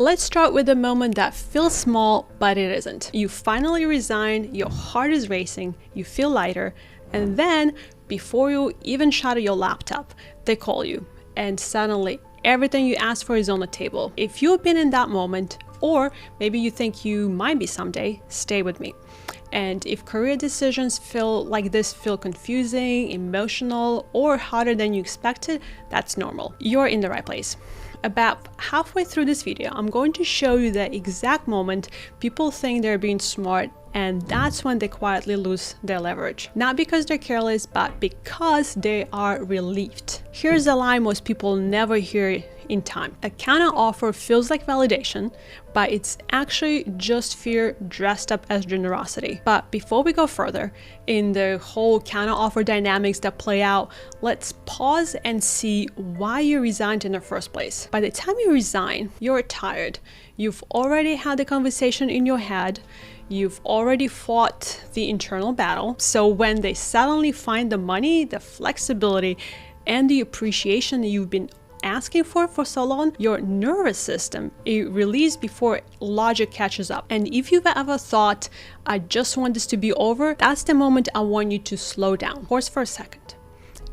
Let's start with a moment that feels small, but it isn't. You finally resign, your heart is racing, you feel lighter, and then before you even shut your laptop, they call you, and suddenly everything you asked for is on the table. If you've been in that moment, or maybe you think you might be someday, stay with me. And if career decisions feel confusing, emotional, or harder than you expected, that's normal. You're in the right place. About halfway through this video, I'm going to show you the exact moment people think they're being smart, and that's when they quietly lose their leverage. Not because they're careless, but because they are relieved. Here's a line most people never hear in time. A counteroffer feels like validation, but it's actually just fear dressed up as generosity. But before we go further in the whole counteroffer dynamics that play out, let's pause and see why you resigned in the first place. By the time you resign, you're tired. You've already had the conversation in your head. You've already fought the internal battle. So when they suddenly find the money, the flexibility, and the appreciation that you've been asking for so long, your nervous system, it releases before logic catches up. And if you've ever thought, I just want this to be over, that's the moment I want you to slow down. Pause for a second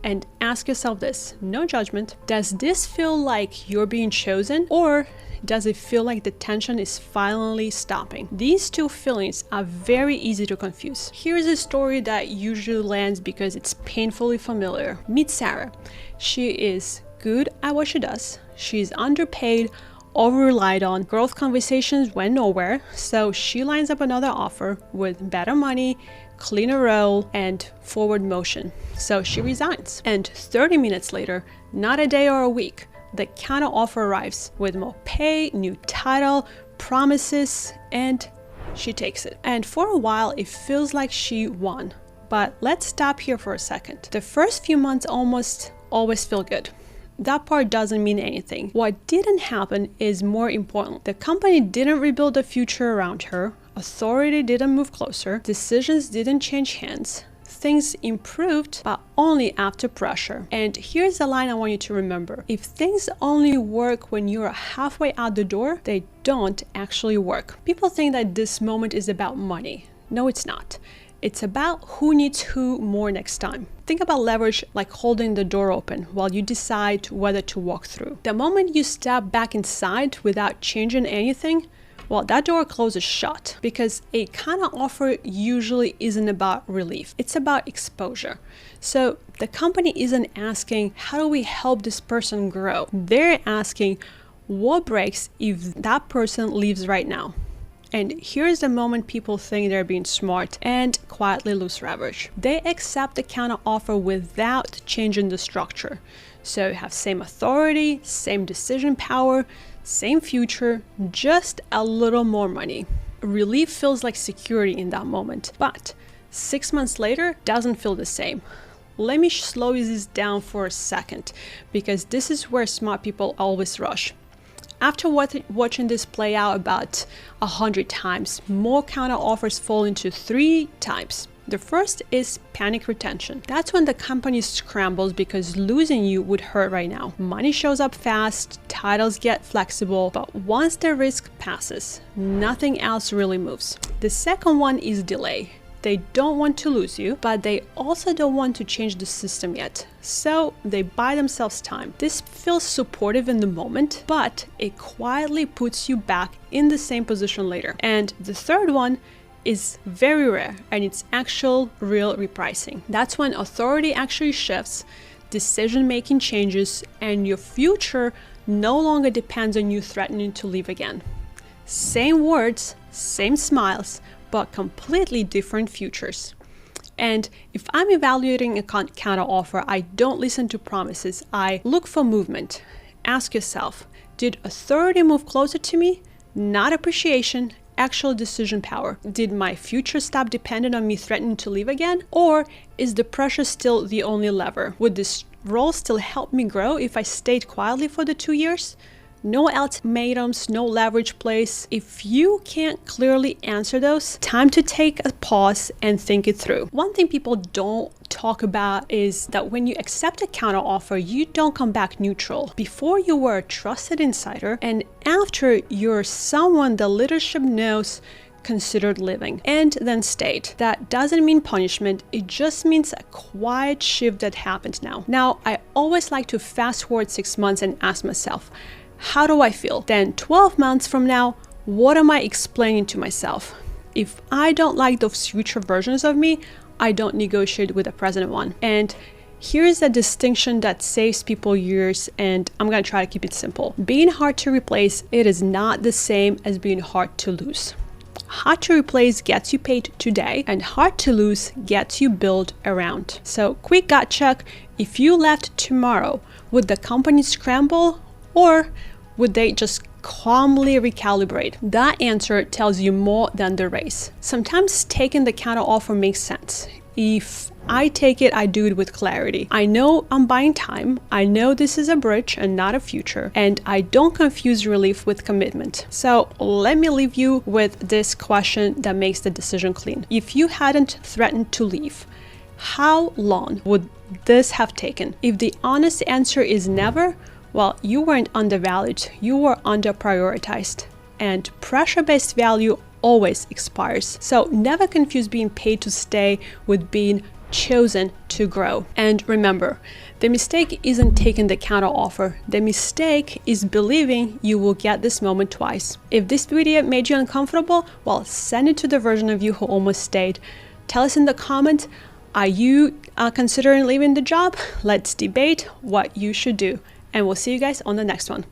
and ask yourself this, no judgment. Does this feel like you're being chosen, or does it feel like the tension is finally stopping? These two feelings are very easy to confuse. Here's a story that usually lands because it's painfully familiar. Meet Sarah. She is good at what she does. She's underpaid, over-relied on. Growth conversations went nowhere, so she lines up another offer with better money, cleaner role, and forward motion. So she resigns. And 30 minutes later, not a day or a week, the counteroffer arrives with more pay, new title, promises, and she takes it. And for a while, it feels like she won. But let's stop here for a second. The first few months almost always feel good. That part doesn't mean anything. What didn't happen is more important. The company didn't rebuild the future around her. Authority didn't move closer. Decisions didn't change hands. Things improved, but only after pressure. And here's the line I want you to remember. If things only work when you're halfway out the door, they don't actually work. People think that this moment is about money. No, it's not. It's about who needs who more next time. Think about leverage like holding the door open while you decide whether to walk through. The moment you step back inside without changing anything, well, that door closes shut, because a counteroffer usually isn't about relief. It's about exposure. So the company isn't asking, how do we help this person grow? They're asking, what breaks if that person leaves right now? And here's the moment people think they're being smart and quietly lose leverage. They accept the counteroffer without changing the structure. So you have same authority, same decision power, same future, just a little more money. Relief feels like security in that moment, but 6 months later doesn't feel the same. Let me slow this down for a second, because this is where smart people always rush. After watching this play out about 100 times, more counteroffers fall into 3 types. The first is panic retention. That's when the company scrambles because losing you would hurt right now. Money shows up fast, titles get flexible, but once the risk passes, nothing else really moves. The second one is delay. They don't want to lose you, but they also don't want to change the system yet. So they buy themselves time. This feels supportive in the moment, but it quietly puts you back in the same position later. And the third one is very rare, and it's actual real repricing. That's when authority actually shifts, decision-making changes, and your future no longer depends on you threatening to leave again. Same words, same smiles, but completely different futures. And if I'm evaluating a counteroffer, I don't listen to promises. I look for movement. Ask yourself, did authority move closer to me? Not appreciation, actual decision power. Did my future stop dependent on me threatening to leave again? Or is the pressure still the only lever? Would this role still help me grow if I stayed quietly for the 2 years? No ultimatums, no leverage plays. If you can't clearly answer those, time to take a pause and think it through. One thing people don't talk about is that when you accept a counteroffer, you don't come back neutral. Before you were a trusted insider, and after you're someone the leadership knows considered living and then stayed. That doesn't mean punishment, it just means a quiet shift that happened now. Now, I always like to fast forward 6 months and ask myself, how do I feel? Then 12 months from now, what am I explaining to myself? If I don't like those future versions of me, I don't negotiate with the present one. And here's a distinction that saves people years, and I'm gonna try to keep it simple. Being hard to replace, it is not the same as being hard to lose. Hard to replace gets you paid today, and hard to lose gets you built around. So quick gut check, if you left tomorrow, would the company scramble or would they just calmly recalibrate? That answer tells you more than the race. Sometimes taking the counteroffer makes sense. If I take it, I do it with clarity. I know I'm buying time. I know this is a bridge and not a future. And I don't confuse relief with commitment. So let me leave you with this question that makes the decision clean. If you hadn't threatened to leave, how long would this have taken? If the honest answer is never, well, you weren't undervalued, you were under-prioritized. And pressure-based value always expires. So never confuse being paid to stay with being chosen to grow. And remember, the mistake isn't taking the counteroffer. The mistake is believing you will get this moment twice. If this video made you uncomfortable, well, send it to the version of you who almost stayed. Tell us in the comments, are you considering leaving the job? Let's debate what you should do. And we'll see you guys on the next one.